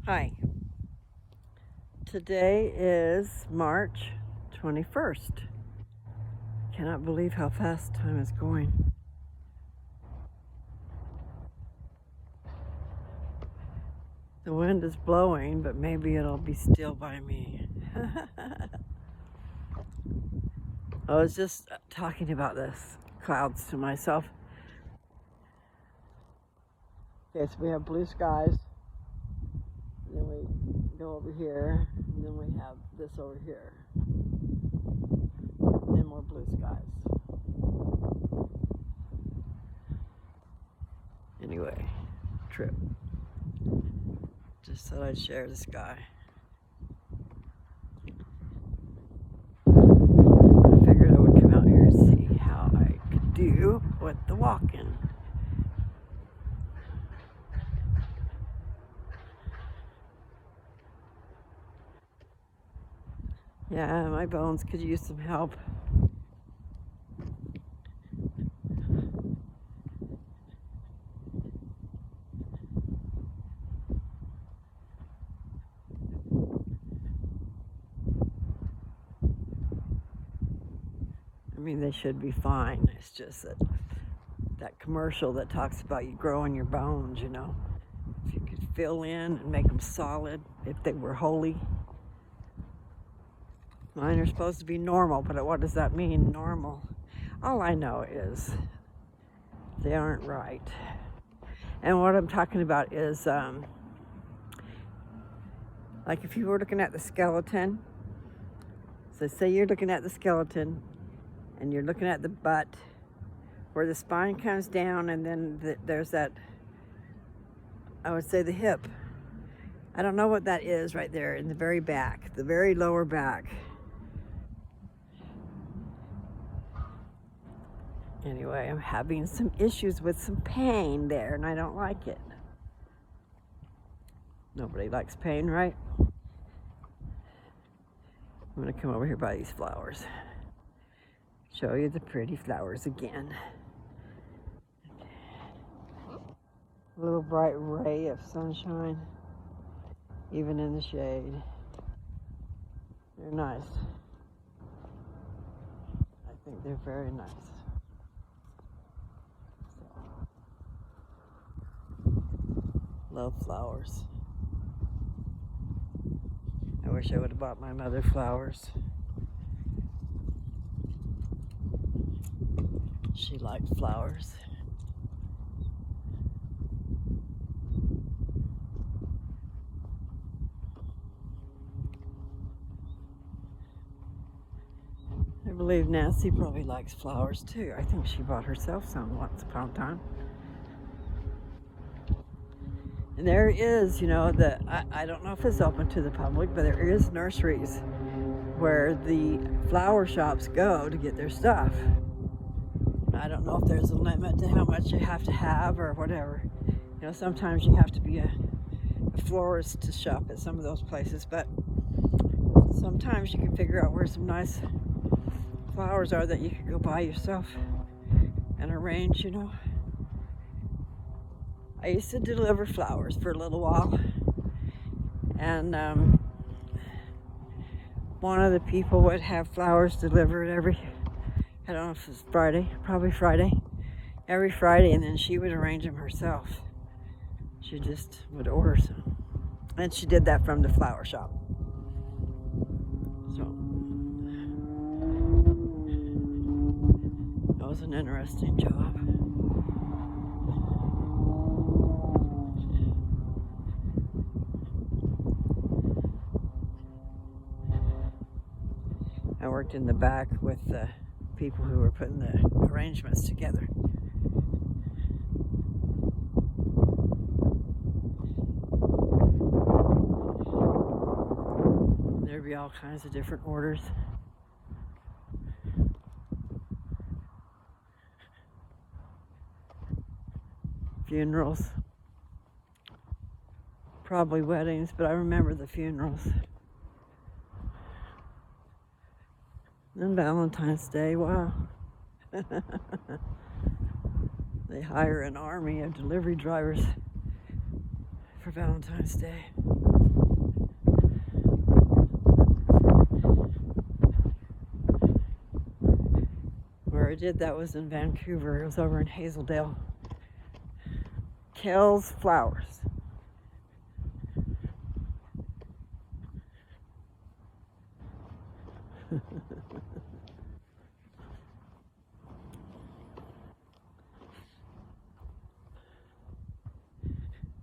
Hi. Today is March 21st. Cannot believe how fast time is going. The wind is blowing, but maybe it'll be still by me. I was just talking about this clouds to myself. Okay, so we have blue skies, and then we go over here, and then we have this over here, and then more blue skies. Anyway, trip. Just thought I'd share the sky. I figured I would come out here and see how I could do with the walking. Yeah, my bones could use some help. I mean, they should be fine. It's just that commercial that talks about you growing your bones, you know. If you could fill in and make them solid, if they were holy. Mine are supposed to be normal, but what does that mean, normal? All I know is they aren't right. And what I'm talking about is, like if you were looking at the skeleton, so say you're looking at the skeleton and you're looking at the butt where the spine comes down, and then there's that, I would say, the hip. I don't know what that is right there in the very back, the very lower back. Anyway, I'm having some issues with some pain there, and I don't like it. Nobody likes pain, right? I'm gonna come over here by these flowers. Show you the pretty flowers again. A little bright ray of sunshine, even in the shade. They're nice. I think they're very nice. Love flowers. I wish I would have bought my mother flowers. She liked flowers. I believe Nancy probably likes flowers too. I think she bought herself some once upon a time. And there is, you know, I don't know if it's open to the public, but there is nurseries where the flower shops go to get their stuff. I don't know if there's a limit to how much you have to have or whatever. You know, sometimes you have to be a florist to shop at some of those places, but sometimes you can figure out where some nice flowers are that you could go buy yourself and arrange, you know. I used to deliver flowers for a little while, and one of the people would have flowers delivered I don't know if it's Friday, probably Friday, every Friday, and then she would arrange them herself. She just would order some, and she did that from the flower shop. So that was an interesting job. I worked in the back with the people who were putting the arrangements together. There'd be all kinds of different orders. Funerals. Probably weddings, but I remember the funerals. And Valentine's Day, wow. They hire an army of delivery drivers for Valentine's Day. I did that was in Vancouver. It was over in Hazeldale. Kells Flowers.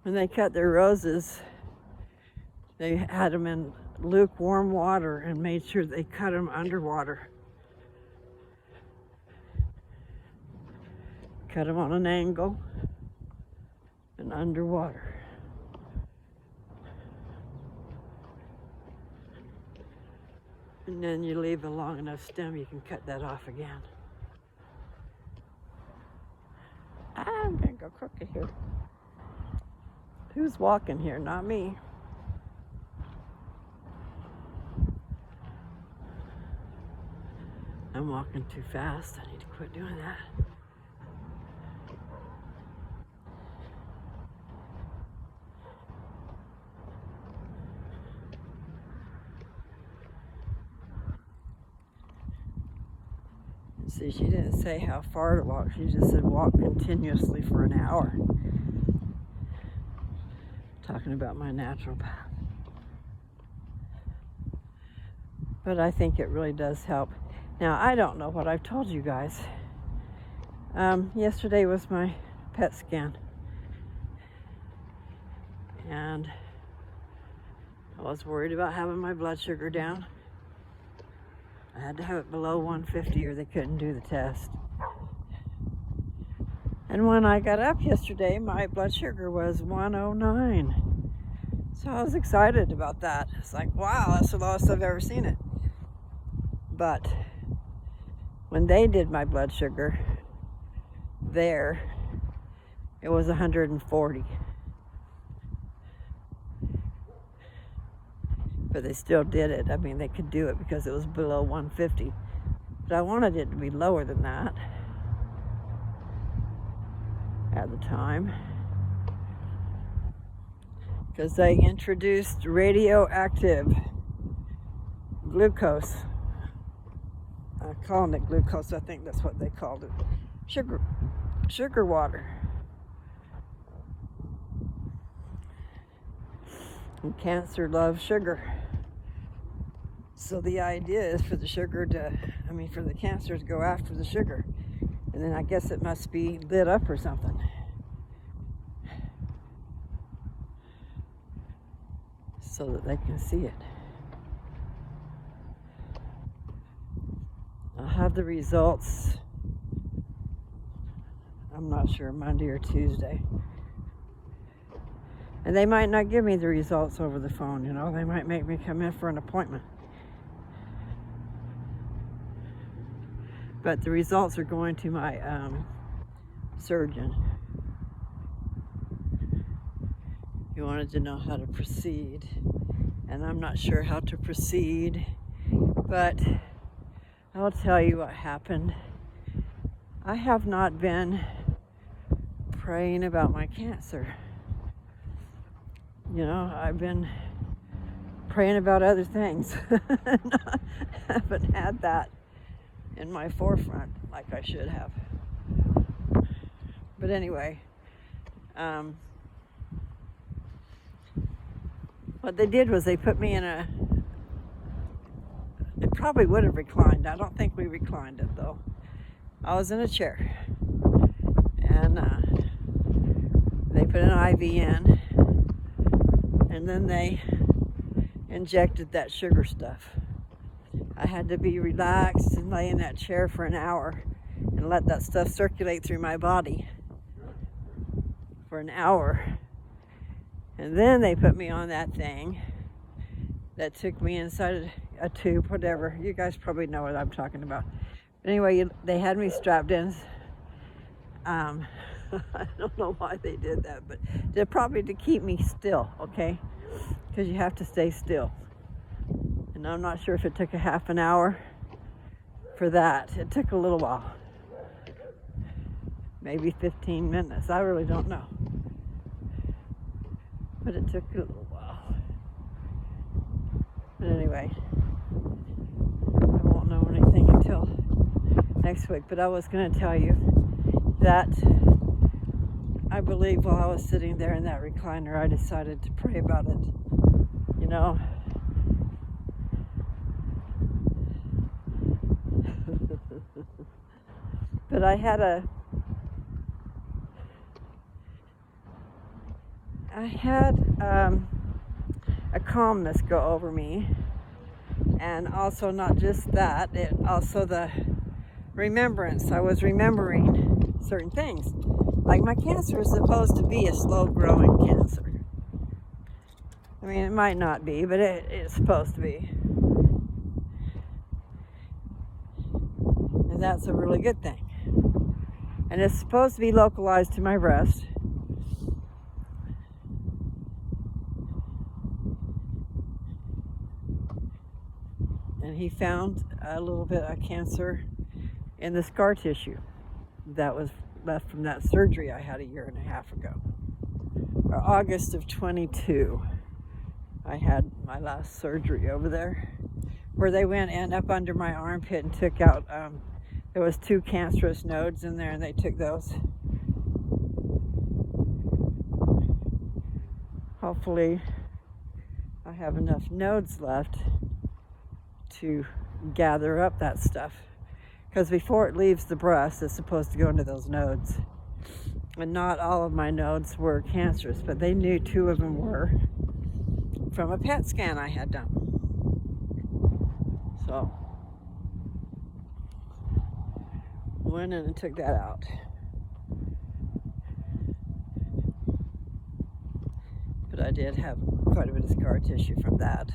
When they cut their roses, they had them in lukewarm water and made sure they cut them underwater. Cut them on an angle and underwater. And then you leave a long enough stem, you can cut that off again. I'm gonna go crooked here. Who's walking here? Not me. I'm walking too fast. I need to quit doing that. See, she didn't say how far to walk. She just said walk continuously for an hour. Talking about my natural path. But I think it really does help. Now, I don't know what I've told you guys. Yesterday was my PET scan. And I was worried about having my blood sugar down. I had to have it below 150 or they couldn't do the test. And when I got up yesterday, my blood sugar was 109. So I was excited about that. It's like, wow, that's the lowest I've ever seen it. But when they did my blood sugar there, it was 140. But they still did it. I mean, they could do it because it was below 150. But I wanted it to be lower than that at the time. Because they introduced radioactive glucose. I'm calling it glucose. I think that's what they called it. Sugar water. And cancer loves sugar. So the idea is for the for the cancer to go after the sugar. And then I guess it must be lit up or something. So that they can see it. I'll have the results, I'm not sure, Monday or Tuesday. And they might not give me the results over the phone, you know. They might make me come in for an appointment. But the results are going to my surgeon. He wanted to know how to proceed. And I'm not sure how to proceed. But I'll tell you what happened. I have not been praying about my cancer. You know, I've been praying about other things. I haven't had that in my forefront like I should have. But anyway, what they did was they put me in it probably would have reclined. I don't think we reclined it though. I was in a chair. And they put an IV in. And then they injected that sugar stuff. I had to be relaxed and lay in that chair for an hour and let that stuff circulate through my body for an hour. And then they put me on that thing that took me inside a tube, whatever. You guys probably know what I'm talking about. But anyway, they had me strapped in. I don't know why they did that, but they're probably to keep me still, okay? Because you have to stay still. And I'm not sure if it took a half an hour for that. It took a little while. Maybe 15 minutes. I really don't know. But it took a little while. But anyway, I won't know anything until next week. But I was going to tell you that I believe while I was sitting there in that recliner, I decided to pray about it. You know, but I had a calmness go over me, and also not just that, it also the remembrance. I was remembering certain things, like my cancer is supposed to be a slow-growing cancer. I mean, it might not be, but it's supposed to be, and that's a really good thing. And it's supposed to be localized to my breast. And he found a little bit of cancer in the scar tissue that was left from that surgery I had a year and a half ago. August of 22, I had my last surgery over there, where they went in up under my armpit and took out, there was 2 cancerous nodes in there, and they took those. Hopefully I have enough nodes left to gather up that stuff, because before it leaves the breast, it's supposed to go into those nodes. And not all of my nodes were cancerous, but they knew 2 of them were from a PET scan I had done. So went in and took that out. But I did have quite a bit of scar tissue from that.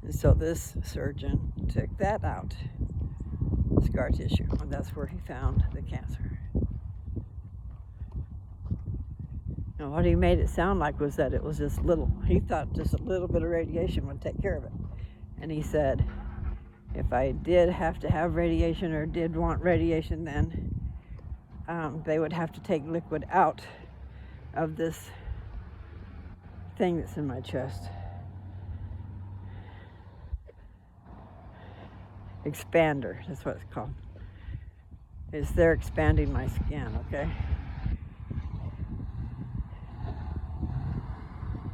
And so this surgeon took that out, scar tissue, and that's where he found the cancer. Now, what he made it sound like was that it was just little. He thought just a little bit of radiation would take care of it. And he said, if I did have to have radiation or did want radiation, then they would have to take liquid out of this thing that's in my chest. Expander, that's what it's called. They're expanding my skin, okay?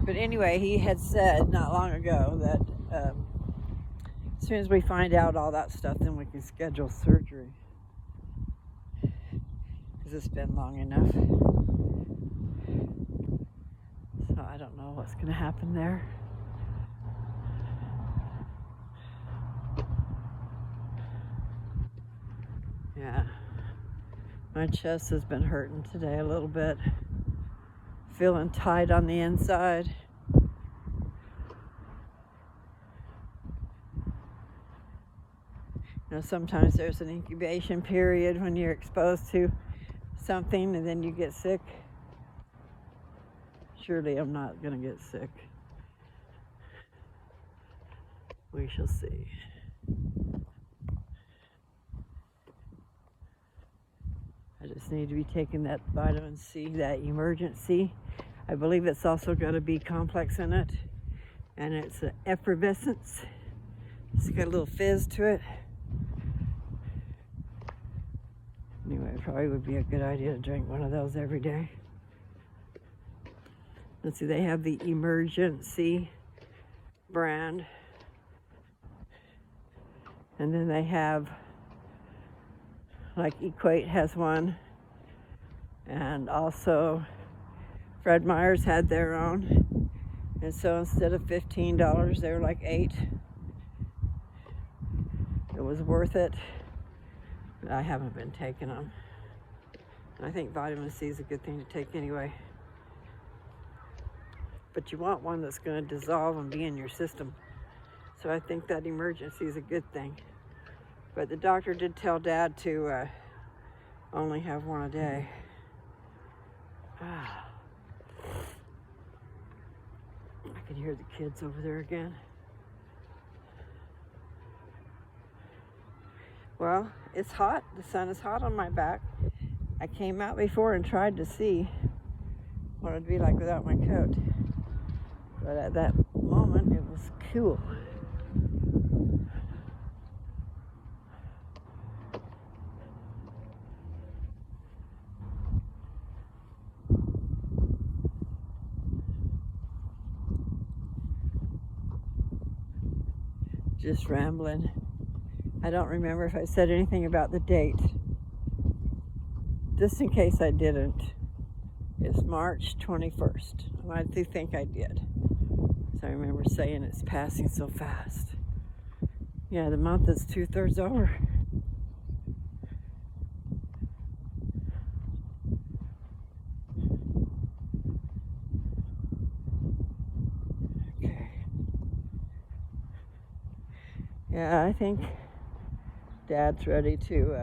But anyway, he had said not long ago that as soon as we find out all that stuff, then we can schedule surgery. Because it's been long enough. So I don't know what's going to happen there. Yeah, my chest has been hurting today a little bit. Feeling tight on the inside. You know, sometimes there's an incubation period when you're exposed to something and then you get sick. Surely I'm not going to get sick. We shall see. I just need to be taking that vitamin C, that emergency. I believe it's also got a B complex in it. And it's an effervescence. It's got a little fizz to it. Anyway, it probably would be a good idea to drink one of those every day. Let's see, they have the Emergency brand. And then they have, like Equate has one, and also Fred Meyer's had their own, and so instead of $15 they were like $8. It was worth it, but I haven't been taking them. I think vitamin C is a good thing to take anyway, but you want one that's going to dissolve and be in your system, so I think that Emergency is a good thing. But the doctor did tell Dad to only have one a day. I can hear the kids over there again. Well, it's hot. The sun is hot on my back. I came out before and tried to see what it'd be like without my coat. But at that moment, it was cool. Just rambling. I don't remember if I said anything about the date. Just in case I didn't, it's March 21st. I do think I did. So I remember saying it's passing so fast. Yeah, the month is 2/3 over. Okay. Yeah, I think Dad's ready to,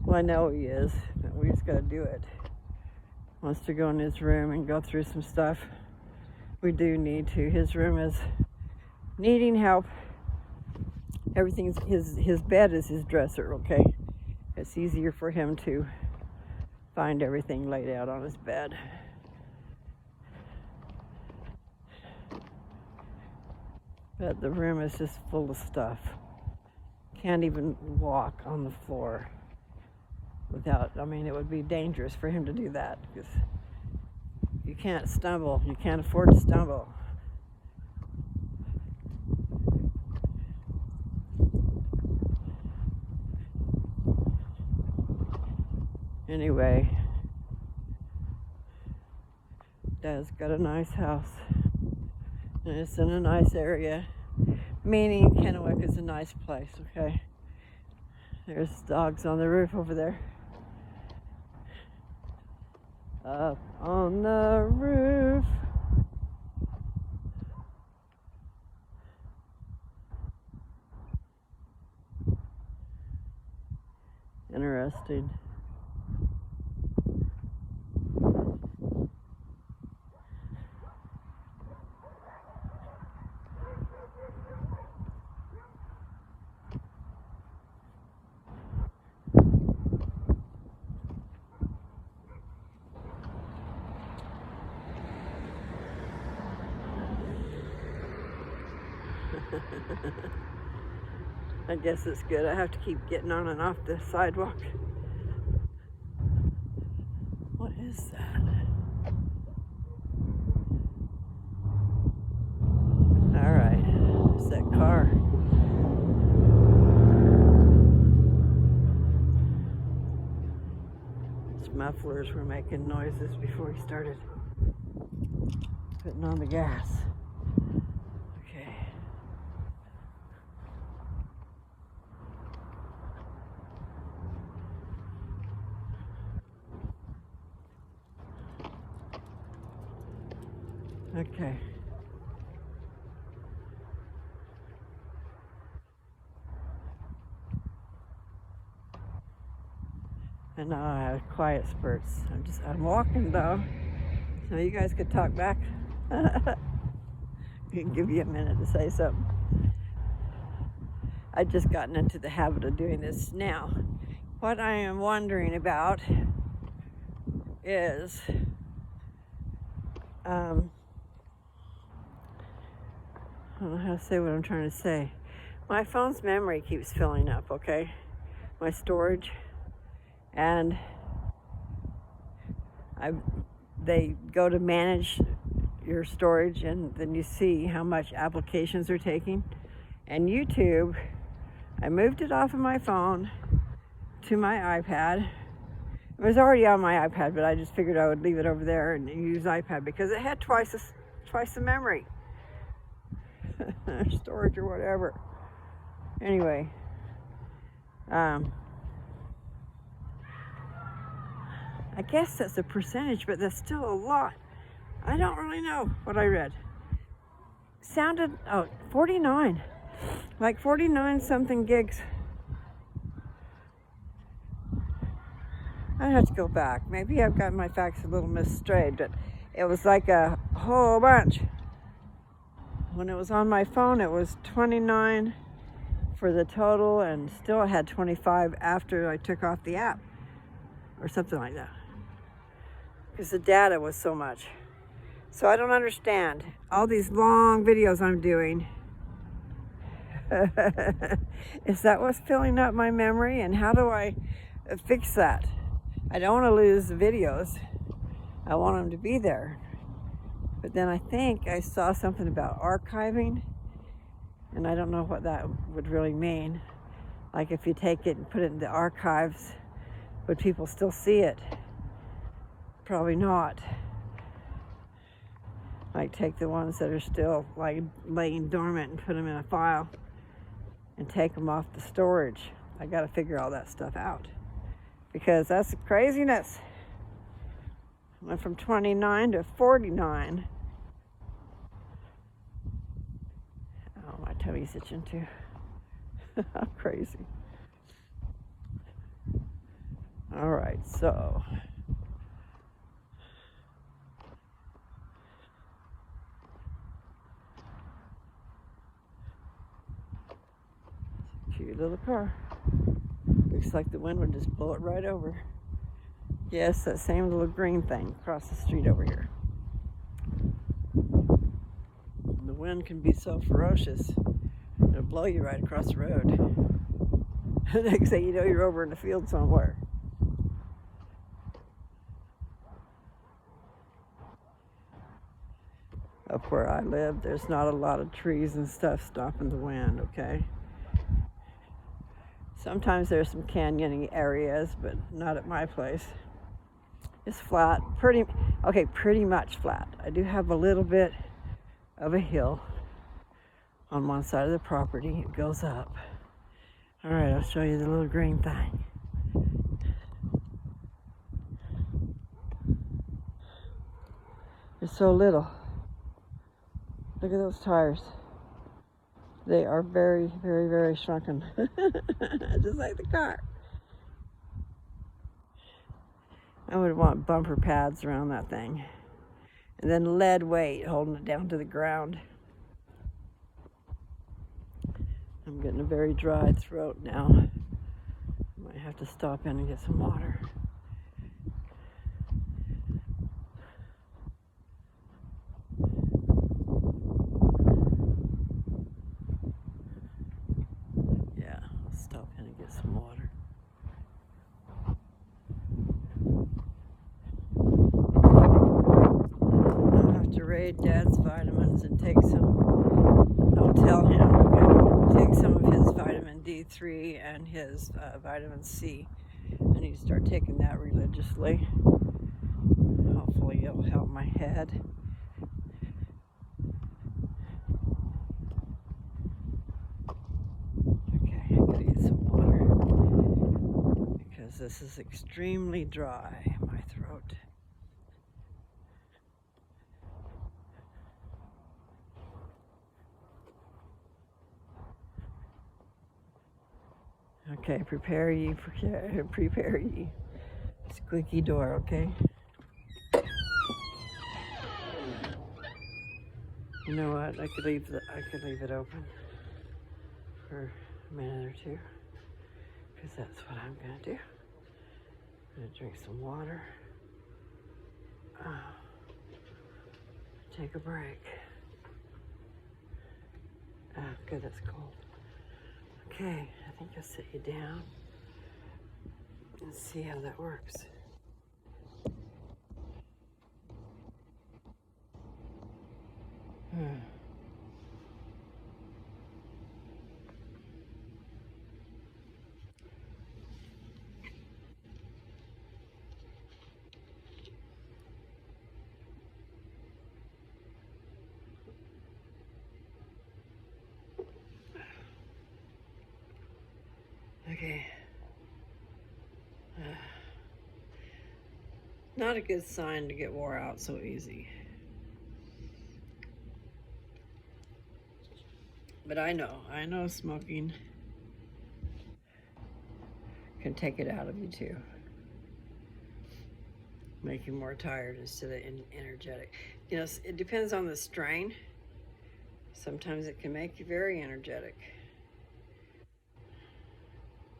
well, I know he is, but we just gotta do it. Wants to go in his room and go through some stuff. We do need to. His room is needing help. Everything's, his bed is his dresser, okay? It's easier for him to find everything laid out on his bed. But the room is just full of stuff. Can't even walk on the floor without, I mean, it would be dangerous for him to do that because you can't stumble. You can't afford to stumble. Anyway, Dad's got a nice house. And it's in a nice area. Meaning Kennewick is a nice place, okay? There's dogs on the roof over there. Up on the roof. Interesting. I guess it's good. I have to keep getting on and off the sidewalk. What is that? All right, it's that car. His mufflers were making noises before he started putting on the gas. Okay. And now I have quiet spurts. I'm walking though, so you guys could talk back. I can give you a minute to say something. I've just gotten into the habit of doing this now. What I am wondering about is, I don't know how to say what I'm trying to say. My phone's memory keeps filling up, okay? My storage. And they go to manage your storage, and then you see how much applications are taking. And YouTube, I moved it off of my phone to my iPad. It was already on my iPad, but I just figured I would leave it over there and use iPad because it had twice the memory. Storage or whatever. Anyway, I guess that's a percentage, but that's still a lot. I don't really know what I read. Sounded, 49. Like 49 something gigs. I'd have to go back. Maybe I've got my facts a little misstrayed, but it was like a whole bunch. When it was on my phone, it was 29 for the total, and still I had 25 after I took off the app, or something like that. Because the data was so much. So I don't understand. All these long videos I'm doing, is that what's filling up my memory? And how do I fix that? I don't want to lose the videos. I want them to be there. But then I think I saw something about archiving And I don't know what that would really mean. Like if you take it and put it in the archives, would people still see it? Probably not. Like take the ones that are still like laying dormant and put them in a file and take them off the storage. I got to figure all that stuff out because that's craziness. Went from 29 to 49. Oh, my tummy's itching too. I'm crazy. All right, so cute little car. Looks like the wind would just blow it right over. Yes, that same little green thing across the street over here. The wind can be so ferocious, it'll blow you right across the road. Next thing you know, you're over in the field somewhere. Up where I live, there's not a lot of trees and stuff stopping the wind, okay? Sometimes there's some canyoning areas, but not at my place. It's flat, pretty much flat. I do have a little bit of a hill on one side of the property. It goes up. All right, I'll show you the little green thing. It's so little. Look at those tires. They are very, very, very shrunken. Just like the car. I would want bumper pads around that thing. And then lead weight holding it down to the ground. I'm getting a very dry throat now. Might have to stop in and get some water. Yeah, I'll stop in and get some water. I'll have to raid Dad's vitamins and take some. I'll tell him, okay, take some of his vitamin D3 and his vitamin C. I need to start taking that religiously. Hopefully it'll help my head. Okay, I gotta get some water because this is extremely dry, my throat. Okay, prepare ye. Squeaky door, okay? You know what? I could leave it open for a minute or two, because that's what I'm gonna do. I'm gonna drink some water. Take a break. Good, that's cold. Okay, I think I'll sit you down and see how that works. Okay. Not a good sign to get wore out so easy. But I know smoking can take it out of you too. Make you more tired instead of energetic. You know, it depends on the strain. Sometimes it can make you very energetic.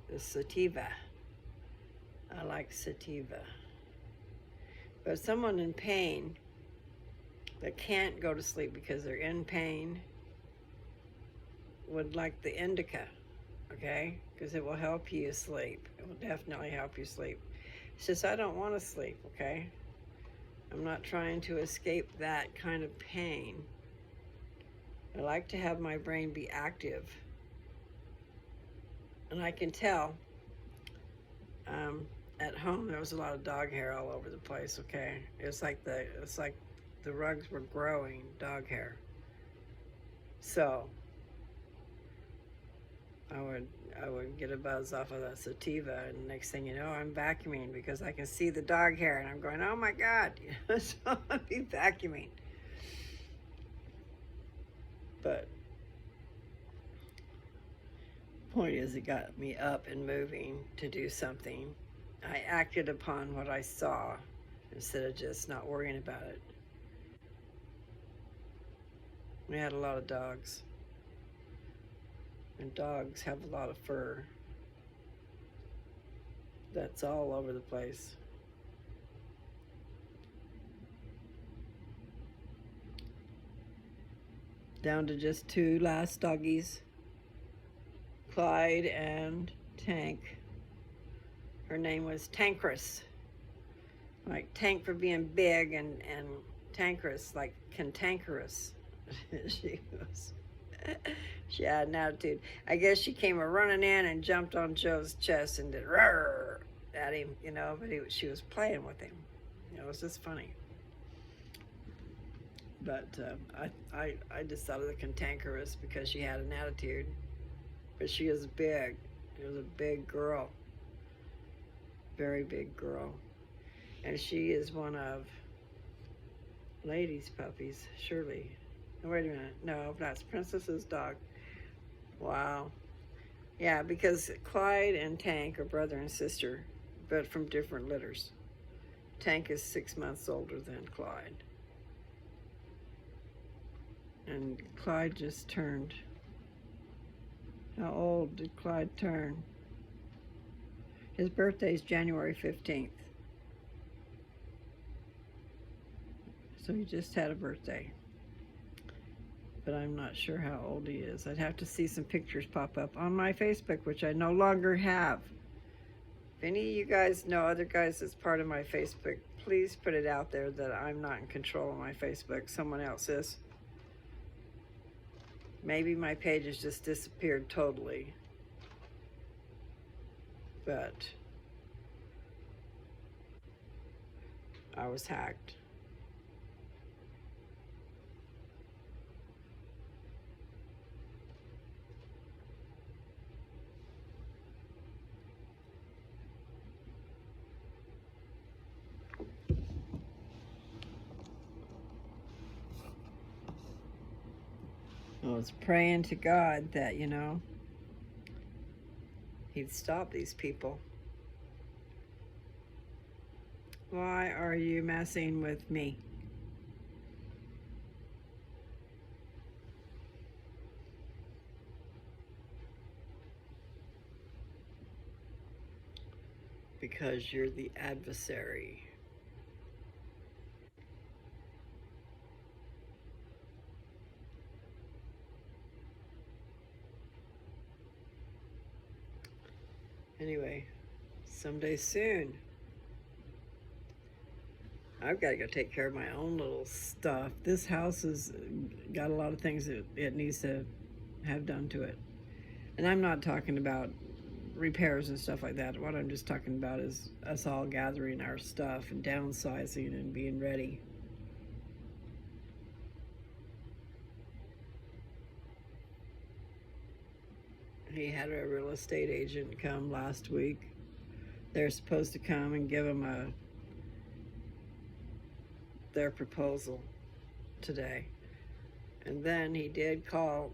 The sativa. I like sativa. But someone in pain that can't go to sleep because they're in pain would like the indica, okay? Because it will help you sleep. It will definitely help you sleep. It's just I don't want to sleep, okay? I'm not trying to escape that kind of pain. I like to have my brain be active. And I can tell at home there was a lot of dog hair all over the place, okay? It's like the rugs were growing dog hair. So I would get a buzz off of that sativa, and next thing you know, I'm vacuuming because I can see the dog hair, and I'm going, oh my God, so I'll be vacuuming. But point is, it got me up and moving to do something. I acted upon what I saw instead of just not worrying about it. We had a lot of dogs, and dogs have a lot of fur that's all over the place. Down to just two last doggies, Clyde and Tank. Her name was Tankrus, like tank for being big, and Tankrus like cantankerous. She had an attitude. I guess she came running in and jumped on Joe's chest and did roar at him, you know, but she was playing with him. You know, it was just funny. But I just thought of the cantankerous because she had an attitude. But she is big. She was a big girl. Very big girl. And she is one of Lady's puppies, Shirley. Oh, wait a minute. No, that's Princess's dog. Wow. Yeah, because Clyde and Tank are brother and sister, but from different litters. Tank is 6 months older than Clyde. And Clyde just turned. How old did Clyde turn? His birthday's January 15th. So he just had a birthday. But I'm not sure how old he is. I'd have to see some pictures pop up on my Facebook, which I no longer have. If any of you guys know other guys that's part of my Facebook, please put it out there that I'm not in control of my Facebook. Someone else is. Maybe my page has just disappeared totally. But I was hacked. I was praying to God that, you know, He'd stop these people. Why are you messing with me? Because you're the adversary. Anyway, someday soon, I've got to go take care of my own little stuff. This house has got a lot of things that it needs to have done to it. And I'm not talking about repairs and stuff like that. What I'm just talking about is us all gathering our stuff and downsizing and being ready. He had a real estate agent come last week. They're supposed to come and give him their proposal today. And then he did call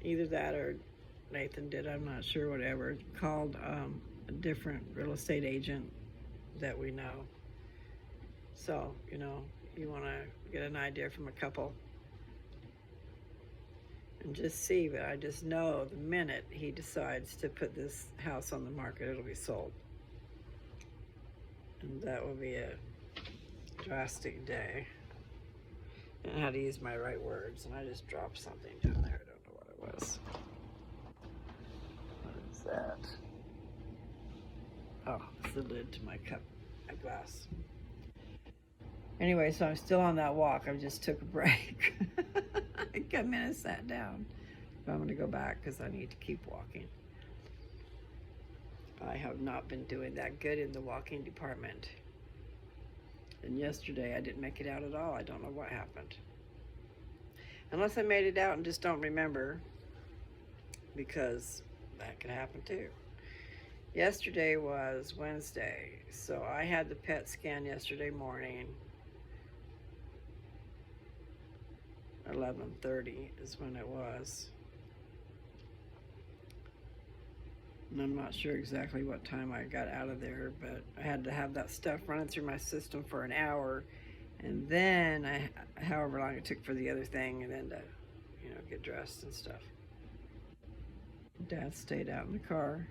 either that or Nathan did, I'm not sure, whatever, called a different real estate agent that we know. So, you know, you want to get an idea from a couple and just see, but I just know the minute he decides to put this house on the market, it'll be sold. And that will be a drastic day. And how to use my right words, and I just dropped something down there, I don't know what it was. What is that? Oh, it's the lid to my cup, my glass. Anyway, so I'm still on that walk. I just took a break. I come in and sat down. But I'm going to go back because I need to keep walking. I have not been doing that good in the walking department. And yesterday I didn't make it out at all. I don't know what happened. Unless I made it out and just don't remember, because that could happen too. Yesterday was Wednesday, so I had the PET scan yesterday morning. 11:30 is when it was. And I'm not sure exactly what time I got out of there, but I had to have that stuff running through my system for an hour, and then however long it took for the other thing, and then to, get dressed and stuff. Dad stayed out in the car.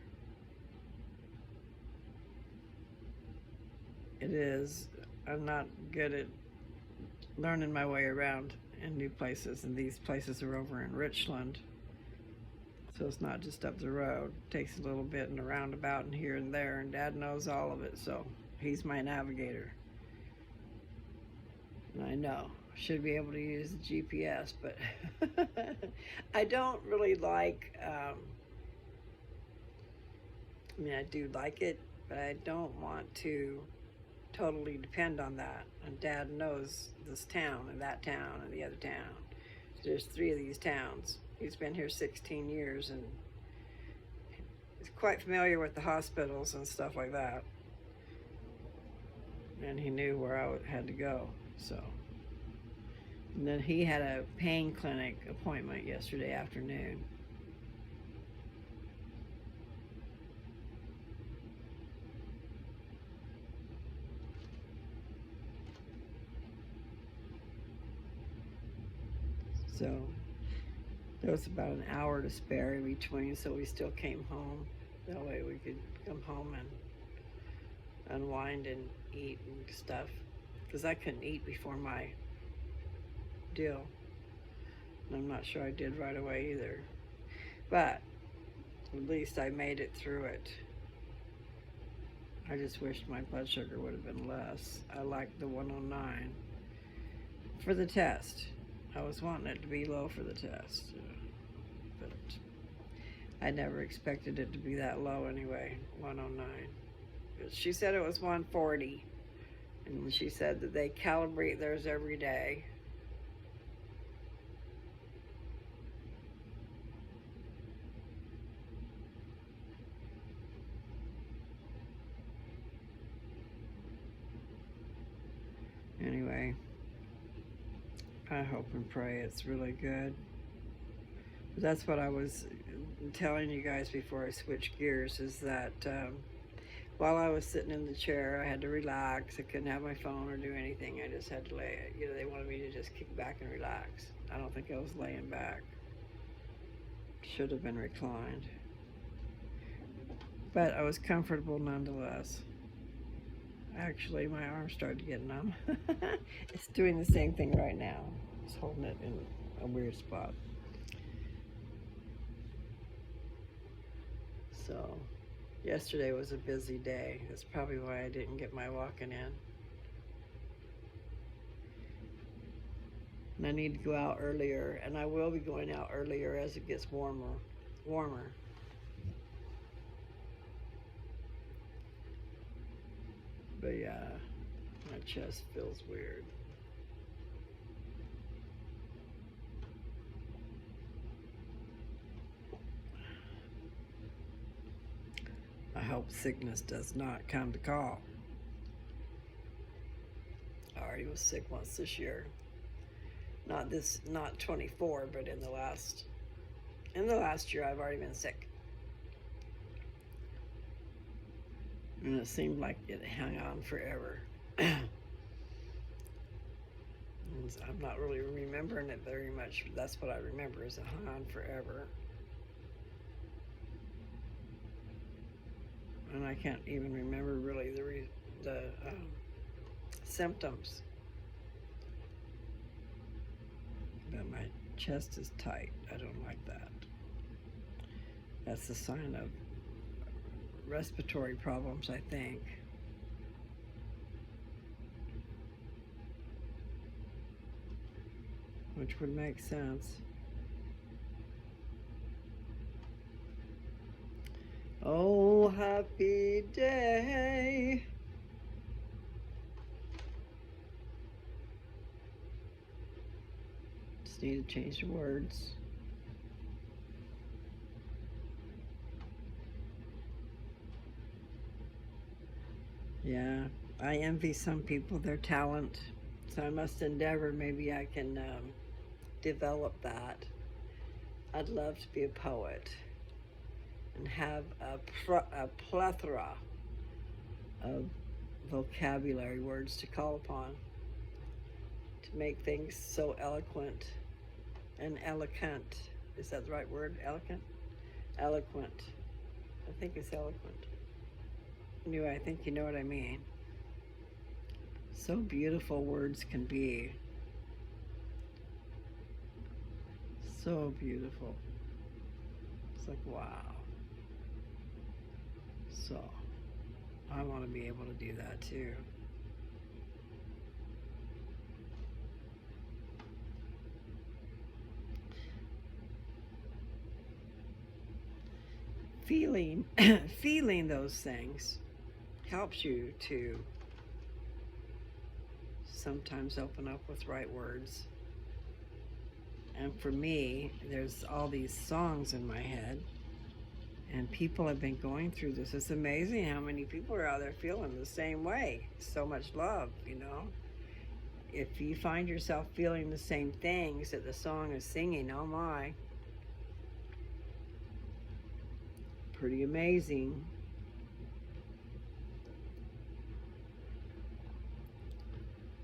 I'm not good at learning my way around in new places, and these places are over in Richland. So it's not just up the road. It takes a little bit and a roundabout and here and there, and Dad knows all of it, so he's my navigator. And I know, should be able to use the GPS, but I don't really like, I do like it, but I don't want to totally depend on that. And Dad knows this town and that town and the other town. There's 3 of these towns. He's been here 16 years and he's quite familiar with the hospitals and stuff like that. And he knew where I had to go, so. And then he had a pain clinic appointment yesterday afternoon. So there was about an hour to spare in between, so we still came home. That way we could come home and unwind and eat and stuff. Because I couldn't eat before my deal. And I'm not sure I did right away either. But at least I made it through it. I just wished my blood sugar would have been less. I liked the 109 for the test. I was wanting it to be low for the test, but I never expected it to be that low anyway, 109. She said it was 140, and she said that they calibrate theirs every day. Anyway, I hope and pray it's really good. But that's what I was telling you guys before I switched gears, is that while I was sitting in the chair, I had to relax. I couldn't have my phone or do anything. I just had to lay it. They wanted me to just kick back and relax. I don't think I was laying back. Should have been reclined. But I was comfortable nonetheless. Actually, my arm started to get numb. It's doing the same thing right now. It's holding it in a weird spot. So, yesterday was a busy day. That's probably why I didn't get my walking in. And I need to go out earlier, and I will be going out earlier as it gets warmer. But yeah, my chest feels weird. I hope sickness does not come to call. I already was sick once this year. Not 24, but in the last year I've already been sick. And it seemed like it hung on forever. I'm not really remembering it very much, but that's what I remember, is it hung on forever. And I can't even remember really the symptoms. But my chest is tight. I don't like that. That's the sign of respiratory problems, I think. which would make sense. Oh, happy day. Just need to change the words. Yeah, I envy some people their talent, so I must endeavor. Maybe I can develop that. I'd love to be a poet and have a plethora of vocabulary words to call upon to make things so eloquent and eloquent. Is that the right word? Eloquent? Eloquent. I think it's eloquent. Anyway, I think you know what I mean. So beautiful words can be. So beautiful. It's like, wow. So, I want to be able to do that too. Feeling those things helps you to sometimes open up with right words. And for me, there's all these songs in my head, and people have been going through this. It's amazing how many people are out there feeling the same way. So much love, you know. If you find yourself feeling the same things that the song is singing, oh my. Pretty amazing.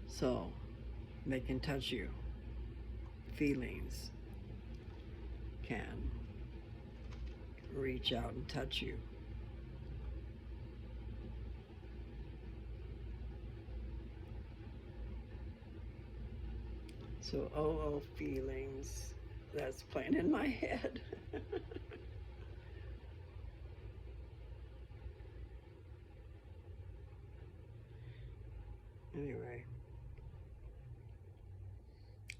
So, they can touch you. Feelings can reach out and touch you. So, oh, feelings, that's playing in my head. Anyway,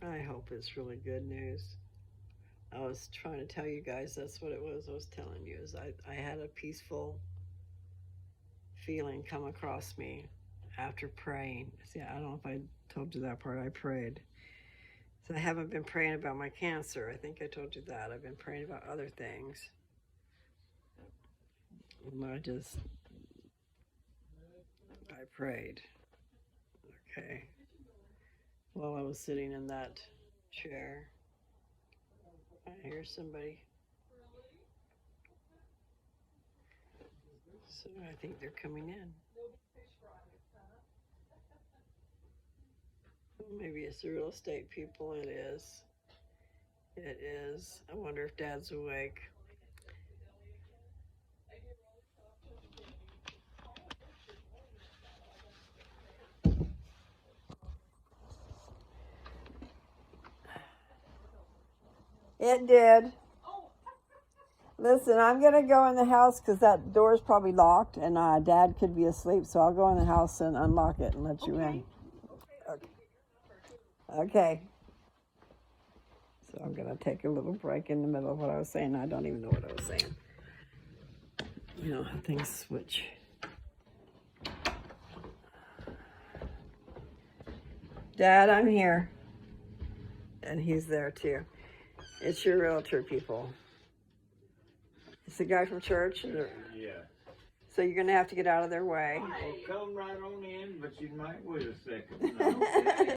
I hope it's really good news. I was trying to tell you guys that's what it was. I was telling you is I had a peaceful feeling come across me after praying. See, I don't know if I told you that part. I prayed. So I haven't been praying about my cancer. I think I told you that. I've been praying about other things. I prayed. Okay. While I was sitting in that chair, I hear somebody. So I think they're coming in. Maybe it's the real estate people. It is. It is. I wonder if Dad's awake. It did. Listen, I'm going to go in the house because that door's probably locked and Dad could be asleep. So I'll go in the house and unlock it and let you in. Okay. So I'm going to take a little break in the middle of what I was saying. I don't even know what I was saying. You know how things switch. Dad, I'm here. And he's there too. It's your realtor, people. It's the guy from church? Yeah. So you're going to have to get out of their way. Well, come right on in, but you might wait a second.